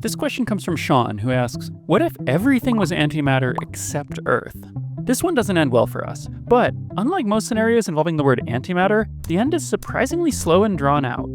This question comes from Sean, who asks, what if everything was antimatter except Earth? This one doesn't end well for us, but unlike most scenarios involving the word antimatter, the end is surprisingly slow and drawn out.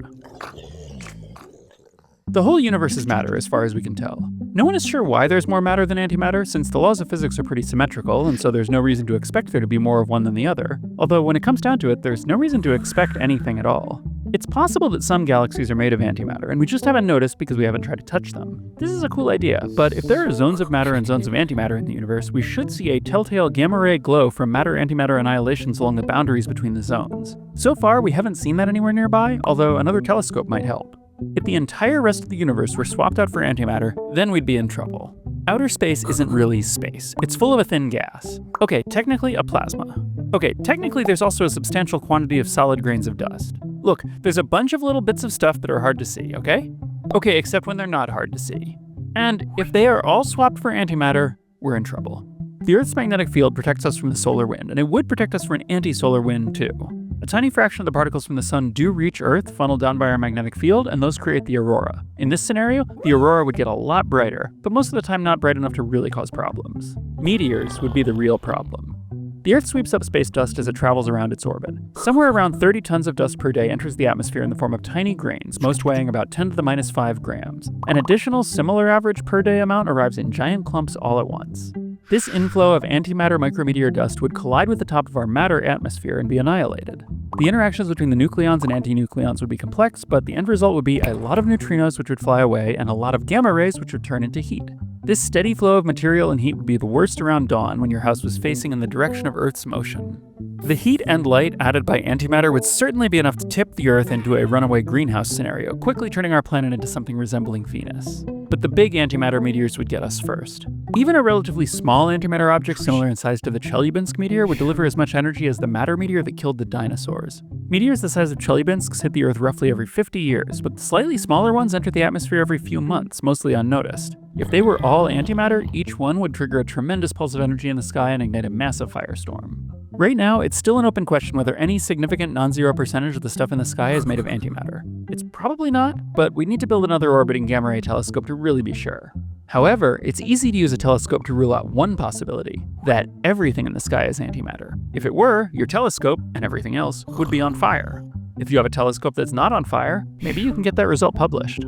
The whole universe is matter as far as we can tell. No one is sure why there's more matter than antimatter, since the laws of physics are pretty symmetrical, and so there's no reason to expect there to be more of one than the other. Although when it comes down to it, there's no reason to expect anything at all. It's possible that some galaxies are made of antimatter, and we just haven't noticed because we haven't tried to touch them. This is a cool idea, but if there are zones of matter and zones of antimatter in the universe, we should see a telltale gamma-ray glow from matter-antimatter annihilations along the boundaries between the zones. So far, we haven't seen that anywhere nearby, although another telescope might help. If the entire rest of the universe were swapped out for antimatter, then we'd be in trouble. Outer space isn't really space. It's full of a thin gas. Okay, technically a plasma. Okay, technically there's also a substantial quantity of solid grains of dust. Look, there's a bunch of little bits of stuff that are hard to see, okay? Okay, except when they're not hard to see. And if they are all swapped for antimatter, we're in trouble. The Earth's magnetic field protects us from the solar wind, and it would protect us from an anti-solar wind too. A tiny fraction of the particles from the sun do reach Earth, funneled down by our magnetic field, and those create the aurora. In this scenario, the aurora would get a lot brighter, but most of the time not bright enough to really cause problems. Meteors would be the real problem. The Earth sweeps up space dust as it travels around its orbit. Somewhere around 30 tons of dust per day enters the atmosphere in the form of tiny grains, most weighing about 10 to the minus 5 grams. An additional similar average per day amount arrives in giant clumps all at once. This inflow of antimatter micrometeor dust would collide with the top of our matter atmosphere and be annihilated. The interactions between the nucleons and antinucleons would be complex, but the end result would be a lot of neutrinos which would fly away and a lot of gamma rays which would turn into heat. This steady flow of material and heat would be the worst around dawn when your house was facing in the direction of Earth's motion. The heat and light added by antimatter would certainly be enough to tip the Earth into a runaway greenhouse scenario, quickly turning our planet into something resembling Venus. But the big antimatter meteors would get us first. Even a relatively small antimatter object similar in size to the Chelyabinsk meteor would deliver as much energy as the matter meteor that killed the dinosaurs. Meteors the size of Chelyabinsk hit the Earth roughly every 50 years, but the slightly smaller ones enter the atmosphere every few months, mostly unnoticed. If they were all antimatter, each one would trigger a tremendous pulse of energy in the sky and ignite a massive firestorm. Right now, it's still an open question whether any significant non-zero percentage of the stuff in the sky is made of antimatter. It's probably not, but we need to build another orbiting gamma-ray telescope to really be sure. However, it's easy to use a telescope to rule out one possibility, that everything in the sky is antimatter. If it were, your telescope, and everything else, would be on fire. If you have a telescope that's not on fire, maybe you can get that result published.